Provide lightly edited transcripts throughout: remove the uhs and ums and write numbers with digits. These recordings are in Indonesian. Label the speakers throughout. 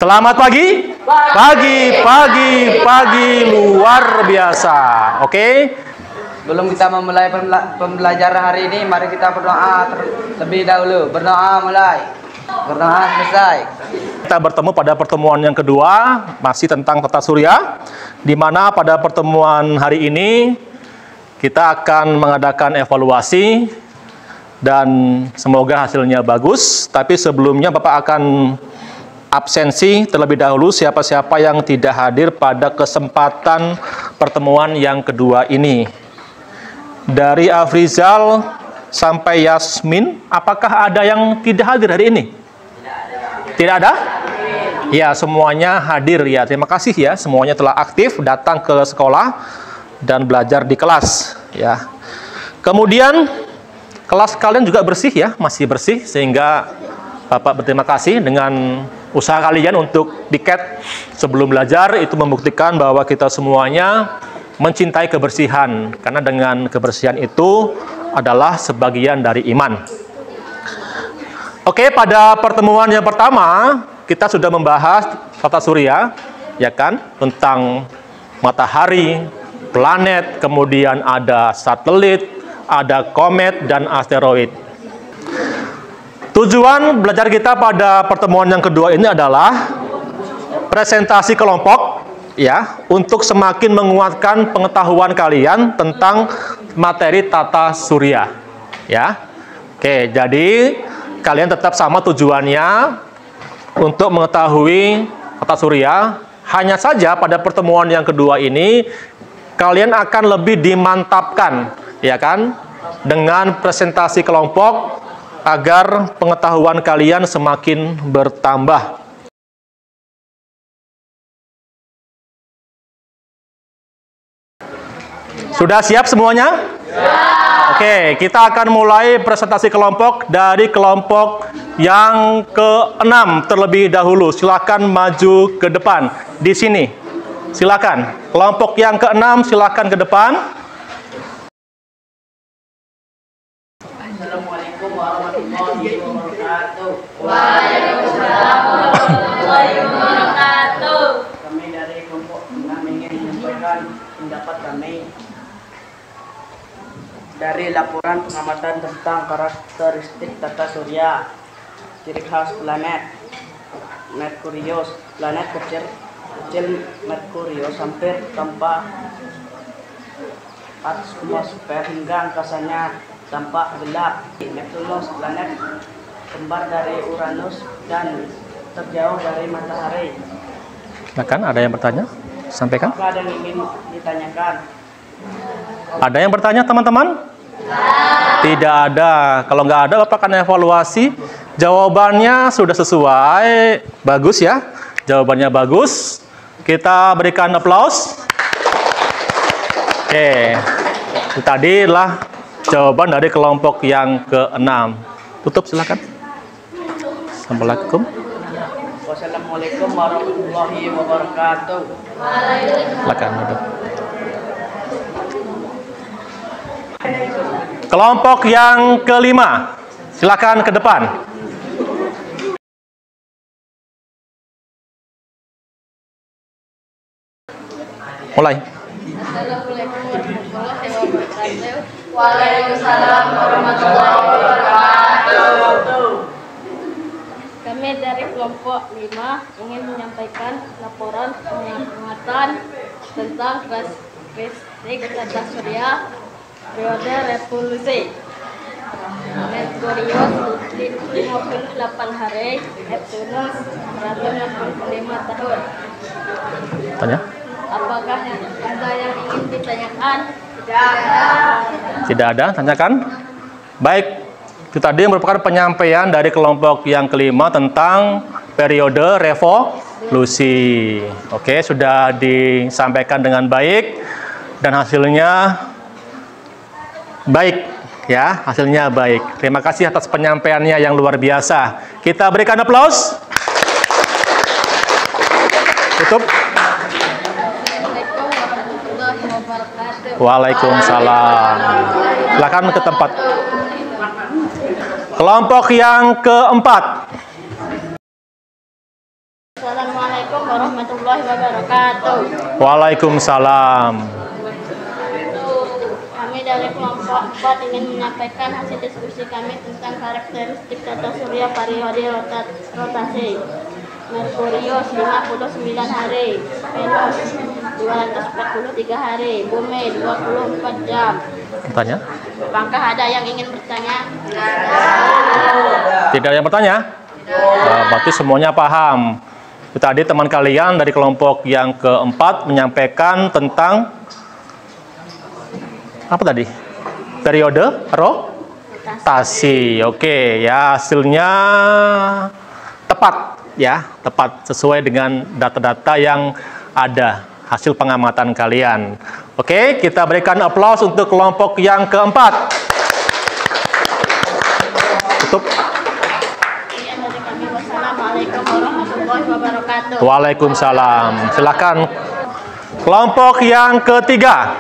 Speaker 1: Selamat pagi. Pagi luar biasa. Oke.
Speaker 2: Sebelum kita memulai pembelajaran hari ini, mari kita berdoa terlebih dahulu. Berdoa mulai. Berdoa selesai.
Speaker 1: Kita bertemu pada pertemuan yang kedua, masih tentang tata surya, di mana pada pertemuan hari ini kita akan mengadakan evaluasi dan semoga hasilnya bagus. Tapi sebelumnya Bapak akan absensi terlebih dahulu siapa-siapa yang tidak hadir pada kesempatan pertemuan yang kedua ini. Dari Afrizal sampai Yasmin, apakah ada yang tidak hadir hari ini? Tidak ada? Ya, semuanya hadir ya. Terima kasih ya, semuanya telah aktif datang ke sekolah dan belajar di kelas ya. Kemudian kelas kalian juga bersih ya, masih bersih, sehingga Bapak berterima kasih dengan usaha kalian untuk piket sebelum belajar. Itu membuktikan bahwa kita semuanya mencintai kebersihan, karena dengan kebersihan itu adalah sebagian dari iman. Oke, pada pertemuan yang pertama kita sudah membahas tata surya, ya kan, tentang matahari, planet, kemudian ada satelit, ada komet dan asteroid. Tujuan belajar kita pada pertemuan yang kedua ini adalah presentasi kelompok ya, untuk semakin menguatkan pengetahuan kalian tentang materi tata surya ya. Oke, jadi kalian tetap sama tujuannya untuk mengetahui tata surya. Hanya saja pada pertemuan yang kedua ini kalian akan lebih dimantapkan ya kan, dengan presentasi kelompok agar pengetahuan kalian semakin bertambah. Sudah siap semuanya? Ya. Oke, kita akan mulai presentasi kelompok dari kelompok yang ke-6 terlebih dahulu. Silakan maju ke depan. Di sini. Silakan. Kelompok yang ke-6 silakan ke depan.
Speaker 2: Assalamualaikum warahmatullahi wabarakatuh.
Speaker 3: Waalaikumsalam warahmatullahi wabarakatuh.
Speaker 2: Kami dari kelompok 6 ingin menyampaikan pendapat kami dari laporan pengamatan tentang karakteristik tata surya. Ciri khas planet Merkurius. Planet kecil Merkurius hampir tanpa atmosfer hingga angkasanya tampak gelap. Neptunus, planet kembar dari Uranus dan terjauh dari matahari.
Speaker 1: Silakan, ada yang bertanya? Sampaikan.
Speaker 2: Apakah ada yang ingin ditanyakan?
Speaker 1: Ada yang bertanya, teman-teman? Tidak ada. Kalau nggak ada, Bapak akan evaluasi. Jawabannya sudah sesuai. Bagus ya. Jawabannya bagus. Kita berikan aplaus. Oke. Itu tadi adalah jawaban dari kelompok yang ke-6. Tutup silakan. Assalamualaikum.
Speaker 2: Wassalamualaikum warahmatullahi wabarakatuh.
Speaker 1: Silakan. Kelompok yang ke-5, silakan ke depan. Mulai.
Speaker 3: Assalamualaikum warahmatullahi wabarakatuh. Waalaikumsalam warahmatullahi wabarakatuh. Kami dari kelompok 5 ingin menyampaikan laporan pengamatan tentang karakteristik tata surya periode revolusi. Merkurius 58 hari, Neptunus 165 tahun.
Speaker 1: Tanya.
Speaker 3: Apakah ada yang ingin ditanyakan? Tidak ada.
Speaker 1: Tidak ada, tanyakan. Baik, itu tadi merupakan penyampaian dari kelompok yang ke-5 tentang periode revolusi. Oke, sudah disampaikan dengan baik dan hasilnya baik ya, hasilnya baik. Terima kasih atas penyampaiannya yang luar biasa. Kita berikan aplaus. Tutup.
Speaker 3: Assalamualaikum warahmatullahi wabarakatuh.
Speaker 1: Waalaikumsalam. Silakan ke tempat. Kelompok yang ke-4.
Speaker 3: Assalamualaikum warahmatullahi wabarakatuh.
Speaker 1: Waalaikumsalam.
Speaker 3: Kami dari kelompok 4 ingin menyampaikan hasil diskusi kami tentang karakteristik tata surya periode rotasi. Merkurius 59 hari, Venus 243 hari, Bumi 24 jam.
Speaker 1: Tanya?
Speaker 3: Apakah ada yang ingin bertanya?
Speaker 1: Tidak ada yang bertanya? Berarti semuanya paham. Tadi teman kalian dari kelompok yang keempat menyampaikan tentang apa tadi? Periode rotasi. Oke, ya hasilnya tepat ya, tepat sesuai dengan data-data yang ada hasil pengamatan kalian. Oke, kita berikan aplaus untuk kelompok yang keempat. Tutup.
Speaker 3: Wassalamualaikum warahmatullahi wabarakatuh.
Speaker 1: Waalaikumsalam. Silakan kelompok yang ketiga.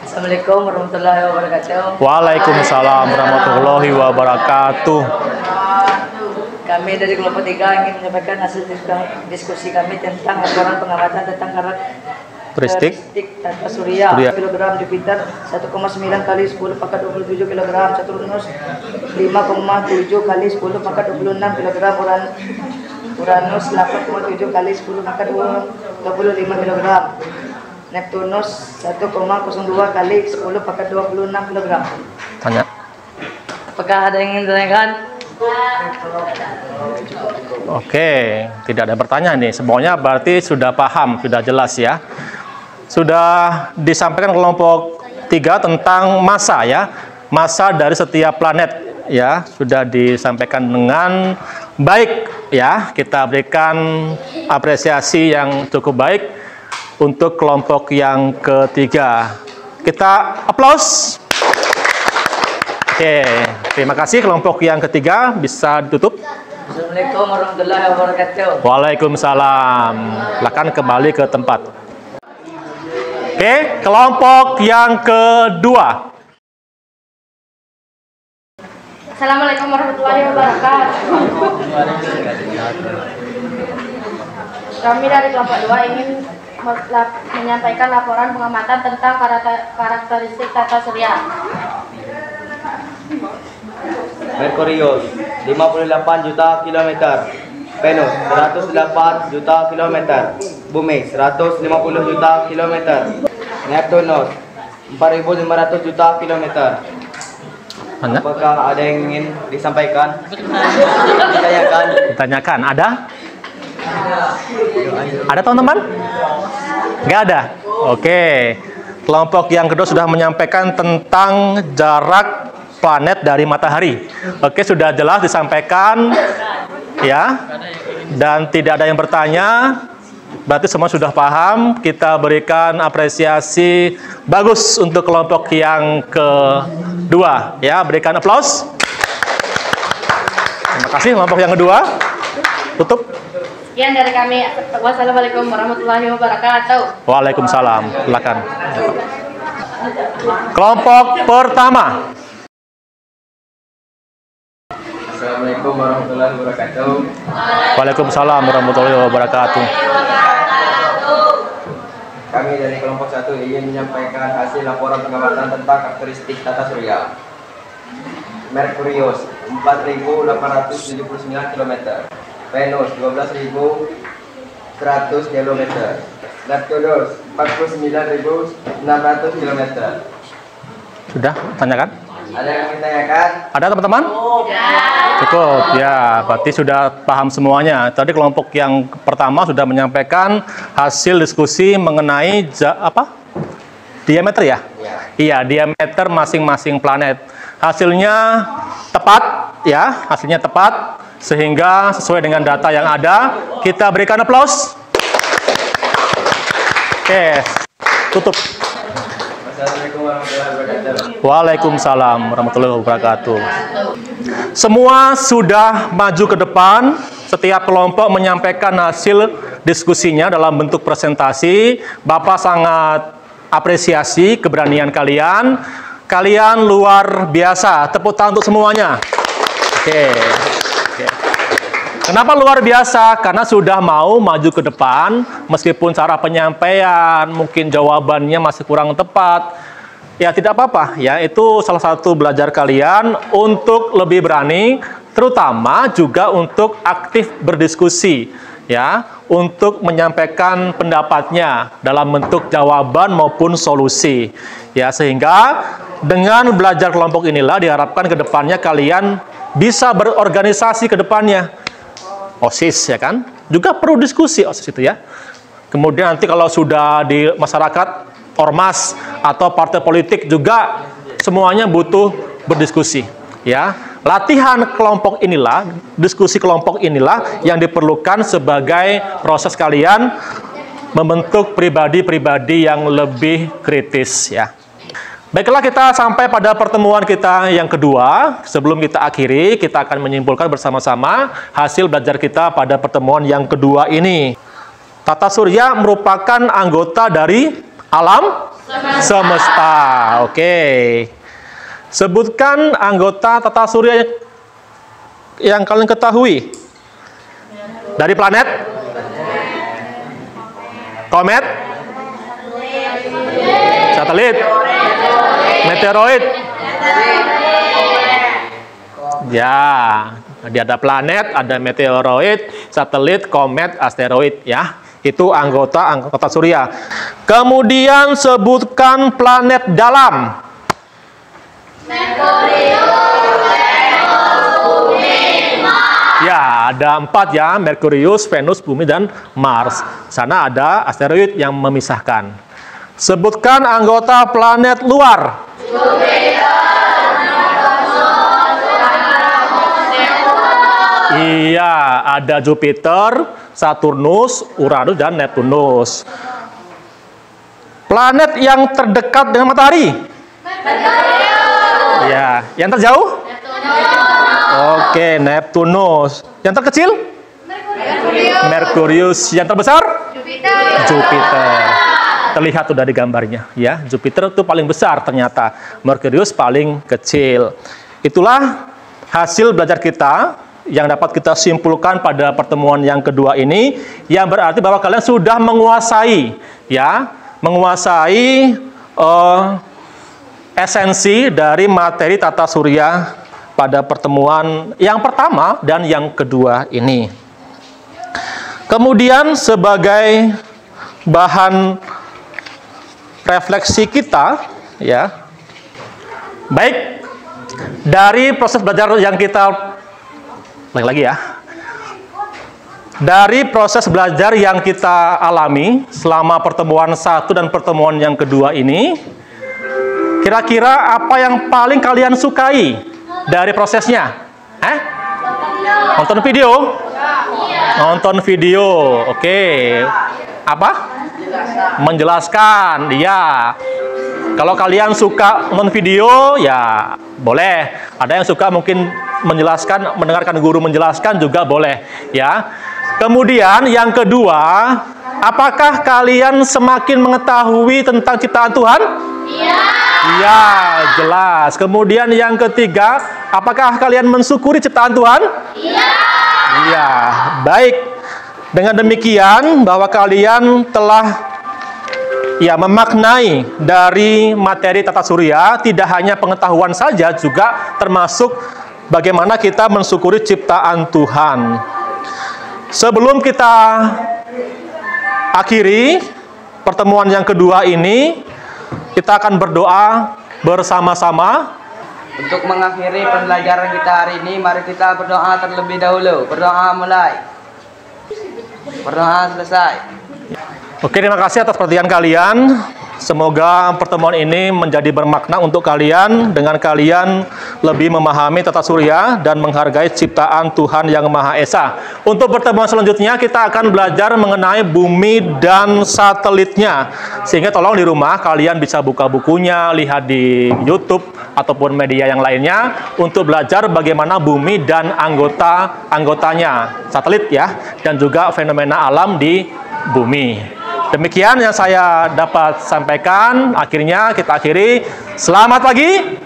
Speaker 2: Assalamualaikum warahmatullahi wabarakatuh.
Speaker 1: Waalaikumsalam warahmatullahi wabarakatuh.
Speaker 2: Kami dari kelompok 3 ingin menyampaikan hasil diskusi kami tentang laporan pengamatan tentang karakteristik tata surya. Kilogram Jupiter 1,9 kali 10 pangkat 27 kg, Saturnus 5,7 kali 10 pangkat 26 kg, Uranus 8,7 kali 10 pangkat 25 kg, Neptunus 1,02 kali 10 pangkat 26 kg.
Speaker 1: Tanya.
Speaker 2: Apakah ada yang ingin ditanyakan?
Speaker 1: Oke, tidak ada pertanyaan nih. Semuanya berarti sudah paham, sudah jelas ya. Sudah disampaikan kelompok 3 tentang massa ya. Massa dari setiap planet ya, sudah disampaikan dengan baik ya. Kita berikan apresiasi yang cukup baik untuk kelompok yang ketiga. Kita aplaus. Oke, terima kasih kelompok yang ketiga, bisa ditutup.
Speaker 2: Assalamualaikum warahmatullahi wabarakatuh.
Speaker 1: Waalaikumsalam. Silakan kembali ke tempat. Oke, kelompok yang kedua.
Speaker 3: Assalamualaikum warahmatullahi wabarakatuh. Kami dari kelompok 2 ingin menyampaikan laporan pengamatan tentang karakteristik tata surya.
Speaker 4: Merkurius 58 juta kilometer, Venus 108 juta kilometer, Bumi 150 juta kilometer, Neptunus 4.500 juta kilometer. Apakah ada yang ingin disampaikan? Ditanyakan?
Speaker 1: Ditanyakan, ada? Ada teman-teman? Nggak ada? Oke, kelompok yang kedua sudah menyampaikan tentang jarak planet dari matahari. Oke, sudah jelas disampaikan ya, dan tidak ada yang bertanya. Berarti semua sudah paham. Kita berikan apresiasi bagus untuk kelompok yang kedua ya, berikan aplaus. Terima kasih kelompok yang kedua. Tutup.
Speaker 3: Sekian dari kami. Wassalamualaikum warahmatullahi wabarakatuh.
Speaker 1: Waalaikumsalam. Silakan. Kelompok pertama.
Speaker 4: Assalamualaikum warahmatullahi wabarakatuh.
Speaker 1: Waalaikumsalam warahmatullahi wabarakatuh.
Speaker 4: Kami dari kelompok 1 ingin menyampaikan hasil laporan pengamatan tentang karakteristik tata surya. Merkurius 4.879 km, Venus 12.100 km, Neptunus 49.600 km.
Speaker 1: Sudah, tanyakan?
Speaker 4: Ada yang ditanyakan?
Speaker 1: Ada teman-teman? Cukup, ya. Berarti sudah paham semuanya. Tadi kelompok yang pertama sudah menyampaikan hasil diskusi mengenai diameter ya? Iya, diameter masing-masing planet. Hasilnya tepat, ya. Hasilnya tepat, sehingga sesuai dengan data yang ada. Kita berikan aplaus. Oke, tutup.
Speaker 4: Assalamualaikum warahmatullahi wabarakatuh.
Speaker 1: Waalaikumsalam warahmatullahi wabarakatuh. Semua sudah maju ke depan. Setiap kelompok menyampaikan hasil diskusinya dalam bentuk presentasi. Bapak sangat apresiasi keberanian kalian. Kalian luar biasa. Tepuk tangan untuk semuanya. Oke. Kenapa luar biasa? Karena sudah mau maju ke depan, meskipun cara penyampaian, mungkin jawabannya masih kurang tepat. Ya tidak apa-apa, ya itu salah satu belajar kalian untuk lebih berani, terutama juga untuk aktif berdiskusi, ya, untuk menyampaikan pendapatnya dalam bentuk jawaban maupun solusi. Ya, sehingga dengan belajar kelompok inilah diharapkan ke depannya kalian bisa berorganisasi ke depannya. OSIS ya kan, juga perlu diskusi OSIS itu ya. Kemudian nanti kalau sudah di masyarakat, ormas atau partai politik juga semuanya butuh berdiskusi ya. Latihan kelompok inilah, diskusi kelompok inilah yang diperlukan sebagai proses kalian membentuk pribadi-pribadi yang lebih kritis ya. Baiklah, kita sampai pada pertemuan kita yang kedua. Sebelum kita akhiri, kita akan menyimpulkan bersama-sama hasil belajar kita pada pertemuan yang kedua ini. Tata surya merupakan anggota dari alam semesta. Oke. Sebutkan anggota tata surya yang kalian ketahui. Dari planet? Komet? Satelit? Meteoroid? Ya, ada planet, ada meteoroid, satelit, komet, asteroid ya. Itu anggota tata surya. Kemudian sebutkan planet dalam. Ya, ada 4 ya, Merkurius, Venus, Bumi, dan Mars. Sana ada asteroid yang memisahkan. Sebutkan anggota planet luar. Iya, ada Jupiter, Saturnus, Uranus, dan Neptunus. Planet yang terdekat dengan matahari. Ya, yang terjauh? Oke, Neptunus. Yang terkecil? Merkurius. Yang terbesar? Jupiter. Terlihat tuh dari gambarnya, ya. Jupiter itu paling besar ternyata. Merkurius paling kecil. Itulah hasil belajar kita yang dapat kita simpulkan pada pertemuan yang kedua ini, yang berarti bahwa kalian sudah menguasai, ya, menguasai esensi dari materi tata surya pada pertemuan yang pertama dan yang kedua ini. Kemudian sebagai bahan refleksi kita, ya, baik dari proses belajar yang kita lagi ya, dari proses belajar yang kita alami selama pertemuan 1 dan pertemuan yang kedua ini, kira-kira apa yang paling kalian sukai dari prosesnya? Nonton video? Nonton video, oke. Apa? Menjelaskan, ya. Kalau kalian suka nonton video, ya boleh. Ada yang suka mungkin menjelaskan, mendengarkan guru menjelaskan juga boleh, ya. Kemudian yang kedua, apakah kalian semakin mengetahui tentang ciptaan Tuhan? Iya. Iya, jelas. Kemudian yang ketiga, apakah kalian mensyukuri ciptaan Tuhan? Iya. Iya, baik. Dengan demikian, bahwa kalian telah memaknai dari materi tata surya, tidak hanya pengetahuan saja, juga termasuk bagaimana kita mensyukuri ciptaan Tuhan. Sebelum kita akhiri pertemuan yang kedua ini, kita akan berdoa bersama-sama.
Speaker 4: Untuk mengakhiri pembelajaran kita hari ini, mari kita berdoa terlebih dahulu. Berdoa mulai. Berdoa selesai.
Speaker 1: Oke, terima kasih atas perhatian kalian. Semoga pertemuan ini menjadi bermakna untuk kalian, dengan kalian lebih memahami tata surya dan menghargai ciptaan Tuhan Yang Maha Esa. Untuk pertemuan selanjutnya kita akan belajar mengenai bumi dan satelitnya. Sehingga tolong di rumah kalian bisa buka bukunya, lihat di YouTube ataupun media yang lainnya untuk belajar bagaimana bumi dan anggotanya, satelit ya, dan juga fenomena alam di bumi. Demikian yang saya dapat sampaikan. Akhirnya kita akhiri. Selamat pagi.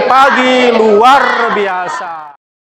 Speaker 1: Pagi luar biasa.